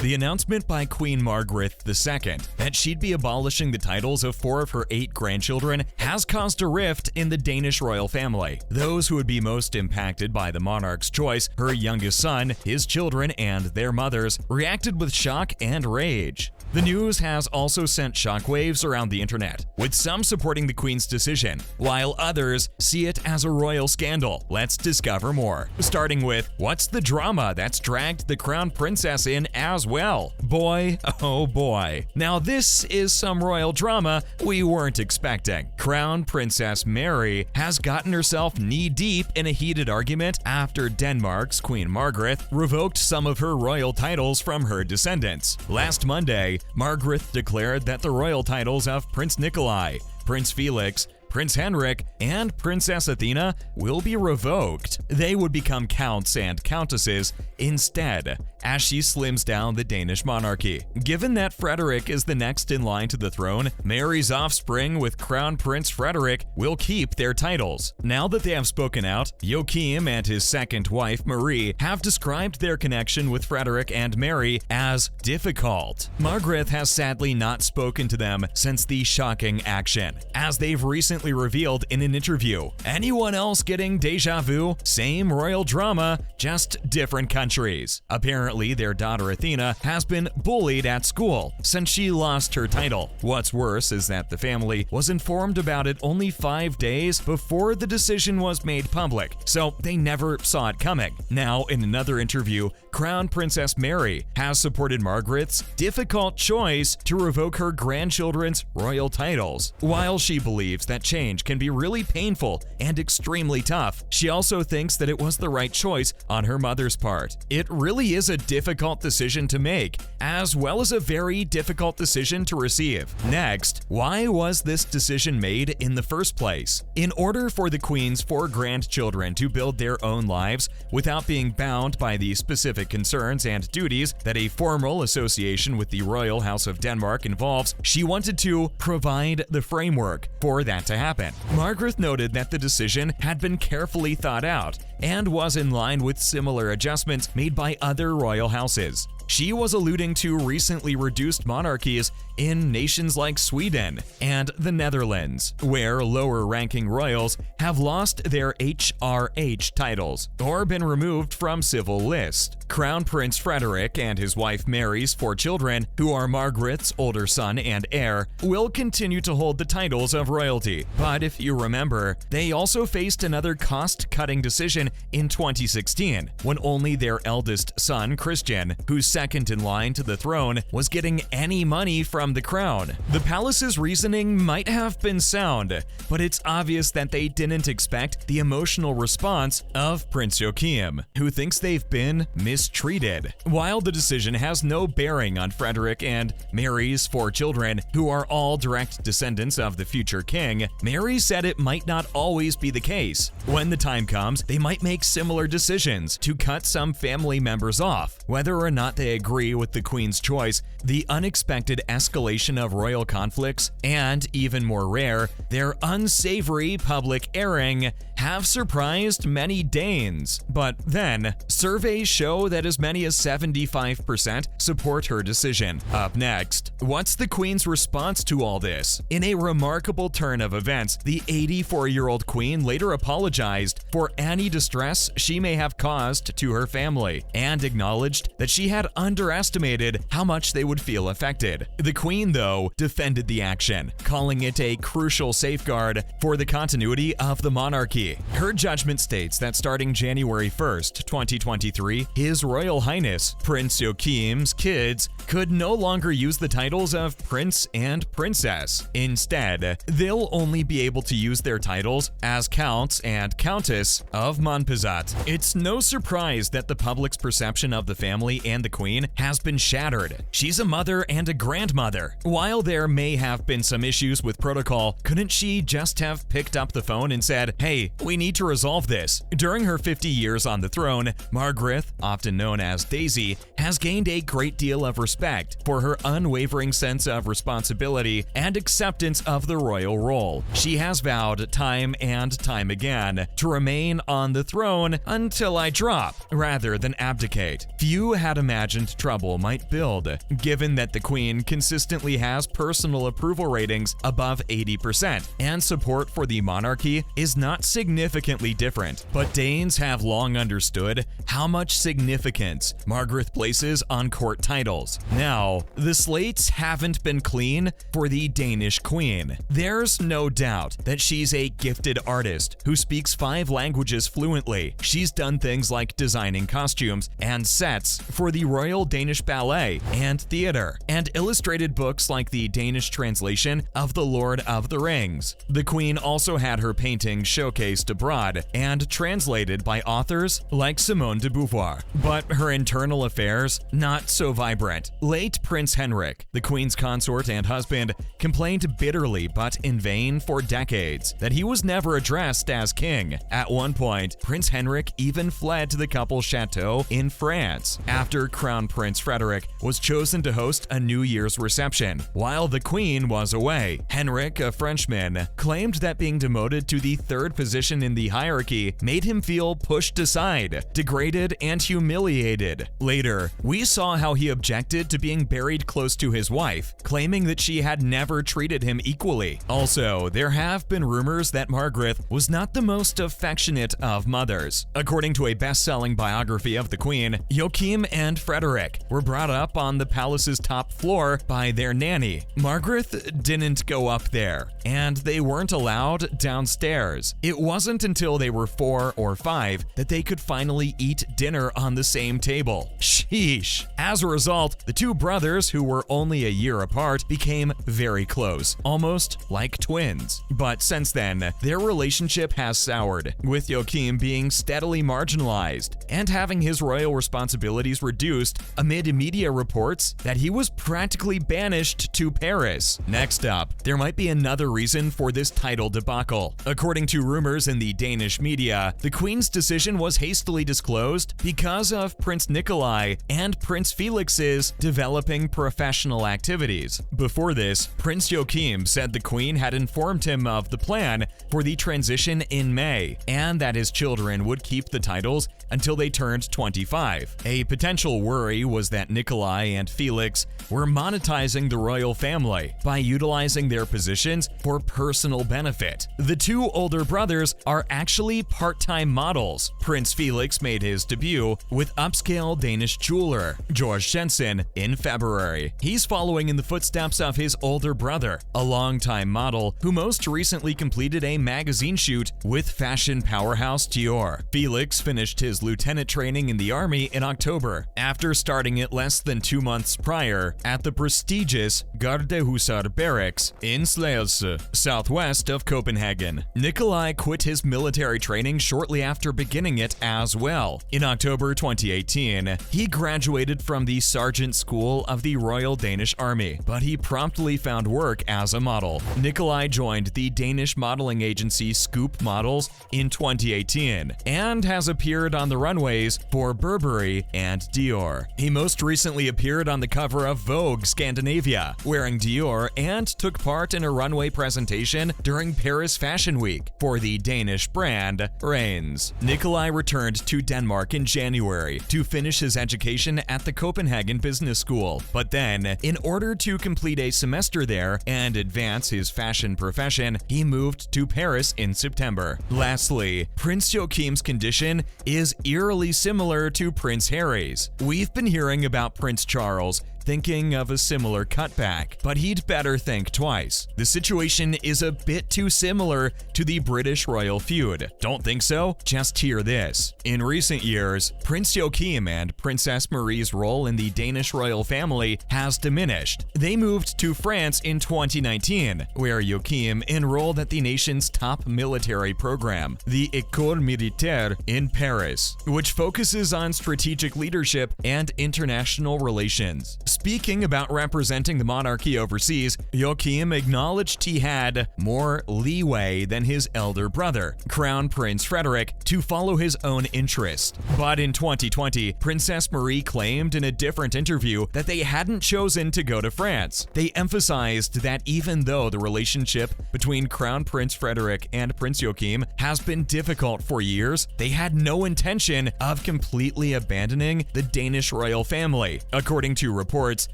The announcement by Queen Margrethe II that she'd be abolishing the titles of 4 of her 8 grandchildren has caused a rift in the Danish royal family. Those who would be most impacted by the monarch's choice, her youngest son, his children, and their mothers, reacted with shock and rage. The news has also sent shockwaves around the internet, with some supporting the Queen's decision, while others see it as a royal scandal. Let's discover more. Starting with, what's the drama that's dragged the Crown Princess in as well? Boy, oh boy. Now this is some royal drama we weren't expecting. Crown Princess Mary has gotten herself knee-deep in a heated argument after Denmark's Queen Margrethe revoked some of her royal titles from her descendants. Last Monday, Margrethe declared that the royal titles of Prince Nikolai, Prince Felix, Prince Henrik, and Princess Athena will be revoked. They would become Counts and Countesses instead, as she slims down the Danish monarchy. Given that Frederik is the next in line to the throne, Mary's offspring with Crown Prince Frederik will keep their titles. Now that they have spoken out, Joachim and his second wife, Marie, have described their connection with Frederik and Mary as difficult. Margrethe has sadly not spoken to them since the shocking action, as they've recently revealed in an interview. Anyone else getting deja vu? Same royal drama, just different countries. Apparently, their daughter Athena has been bullied at school since she lost her title. What's worse is that the family was informed about it only 5 days before the decision was made public, so they never saw it coming. Now, in another interview, Crown Princess Mary has supported Margrethe's difficult choice to revoke her grandchildren's royal titles. While she believes that change can be really painful and extremely tough, she also thinks that it was the right choice on her mother's part. It really is a difficult decision to make, as well as a very difficult decision to receive. Next, why was this decision made in the first place? In order for the Queen's 4 grandchildren to build their own lives without being bound by the specific concerns and duties that a formal association with the Royal House of Denmark involves, she wanted to provide the framework for that to happen. Margrethe noted that the decision had been carefully thought out and was in line with similar adjustments made by other royal houses. She was alluding to recently reduced monarchies in nations like Sweden and the Netherlands, where lower-ranking royals have lost their HRH titles or been removed from civil lists. Crown Prince Frederik and his wife Mary's 4 children, who are Margrethe's older son and heir, will continue to hold the titles of royalty. But if you remember, they also faced another cost-cutting decision in 2016, when only their eldest son, Christian, who's second in line to the throne, was getting any money from the crown. The palace's reasoning might have been sound, but it's obvious that they didn't expect the emotional response of Prince Joachim, who thinks they've been mistreated. While the decision has no bearing on Frederik and Mary's 4 children, who are all direct descendants of the future king, Mary said it might not always be the case. When the time comes, they might make similar decisions to cut some family members off. Whether or not they agree with the Queen's choice, the unexpected escalation of royal conflicts, and even more rare, their unsavory public airing, have surprised many Danes. But then, surveys show that as many as 75% support her decision. Up next, what's the Queen's response to all this? In a remarkable turn of events, the 84-year-old Queen later apologized for any distress she may have caused to her family, and acknowledged that she had underestimated how much they would feel affected. The Queen, though, defended the action, calling it a crucial safeguard for the continuity of the monarchy. Her judgment states that starting January 1st, 2023, His Royal Highness Prince Joachim's kids could no longer use the titles of Prince and Princess. Instead, they'll only be able to use their titles as Counts and Countess of Montpezat. It's no surprise that the public's perception of the family and the Queen has been shattered. She's a mother and a grandmother. While there may have been some issues with protocol, couldn't she just have picked up the phone and said, "Hey, we need to resolve this"? During her 50 years on the throne, Margrethe, often known as Daisy, has gained a great deal of respect for her unwavering sense of responsibility and acceptance of the royal role. She has vowed time and time again to remain on the the throne until I drop, rather than abdicate. Few had imagined trouble might build, given that the Queen consistently has personal approval ratings above 80%, and support for the monarchy is not significantly different. But Danes have long understood how much significance Margrethe places on court titles. Now, the slates haven't been clean for the Danish Queen. There's no doubt that she's a gifted artist who speaks 5 languages fluently. She's done things like designing costumes and sets for the Royal Danish Ballet and Theatre, and illustrated books like the Danish translation of The Lord of the Rings. The Queen also had her paintings showcased abroad and translated by authors like Simone de Beauvoir. But her internal affairs, not so vibrant. Late Prince Henrik, the Queen's consort and husband, complained bitterly but in vain for decades that he was never addressed as king. At one point, Prince Henrik even fled to the couple's chateau in France after Crown Prince Frederik was chosen to host a New Year's reception while the Queen was away. Henrik, a Frenchman, claimed that being demoted to the 3rd position in the hierarchy made him feel pushed aside, degraded, and humiliated. Later, we saw how he objected to being buried close to his wife, claiming that she had never treated him equally. Also, there have been rumors that Margrethe was not the most affectionate of mothers. According to a best-selling biography of the Queen, Joachim and Frederik were brought up on the palace's top floor by their nanny. Margrethe didn't go up there, and they weren't allowed downstairs. It wasn't until they were 4 or 5 that they could finally eat dinner on the same table. Sheesh. As a result, the 2 brothers, who were only a year apart, became very close, almost like twins. But since then, their relationship has soured, with Joachim being steadily marginalized and having his royal responsibilities reduced amid media reports that he was practically banished to Paris. Next up, there might be another reason for this title debacle. According to rumors in the Danish media, the Queen's decision was hastily disclosed because of Prince Nikolai and Prince Felix's developing professional activities. Before this, Prince Joachim said the Queen had informed him of the plan for the transition in May, and that his children would keep the titles until they turned 25. A potential worry was that Nikolai and Felix were monetizing the royal family by utilizing their positions for personal benefit. The 2 older brothers are actually part-time models. Prince Felix made his debut with upscale Danish jeweler Georg Jensen in February. He's following in the footsteps of his older brother, a longtime model who most recently completed a magazine shoot with fashion powerhouse Dior. Felix finished his lieutenant training in the army in October, after starting it less than 2 months prior at the prestigious Gardehusar barracks in Slagelse, southwest of Copenhagen. Nikolai quit his military training shortly after beginning it as well. In October 2018, he graduated from the Sergeant School of the Royal Danish Army, but he promptly found work as a model. Nikolai joined the Danish modeling agency Scoop Models in 2018 and has appeared on the runways for Burberry and Dior. He most recently appeared on the cover of Vogue Scandinavia, wearing Dior, and took part in a runway presentation during Paris Fashion Week for the Danish brand Reigns. Nikolai returned to Denmark in January to finish his education at the Copenhagen Business School, but then, in order to complete a semester there and advance his fashion profession, he moved to Paris in September. Lastly, Prince Joachim's condition is eerily similar to Prince Harry's. We've been hearing about Prince Charles thinking of a similar cutback, but he'd better think twice. The situation is a bit too similar to the British royal feud. Don't think so? Just hear this. In recent years, Prince Joachim and Princess Marie's role in the Danish royal family has diminished. They moved to France in 2019, where Joachim enrolled at the nation's top military program, the École Militaire in Paris, which focuses on strategic leadership and international relations. Speaking about representing the monarchy overseas, Joachim acknowledged he had more leeway than his elder brother, Crown Prince Frederik, to follow his own interest. But in 2020, Princess Marie claimed in a different interview that they hadn't chosen to go to France. They emphasized that even though the relationship between Crown Prince Frederik and Prince Joachim has been difficult for years, they had no intention of completely abandoning the Danish royal family. According to reports,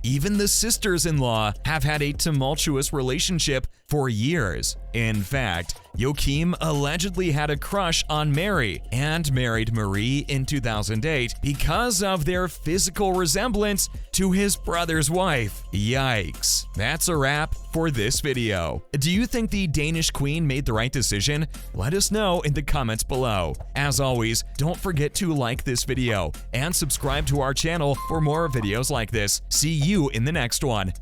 even the sisters-in-law have had a tumultuous relationship for years. In fact, Joachim allegedly had a crush on Mary and married Marie in 2008 because of their physical resemblance to his brother's wife. Yikes. That's a wrap for this video. Do you think the Danish queen made the right decision? Let us know in the comments below. As always, don't forget to like this video and subscribe to our channel for more videos like this. See you in the next one.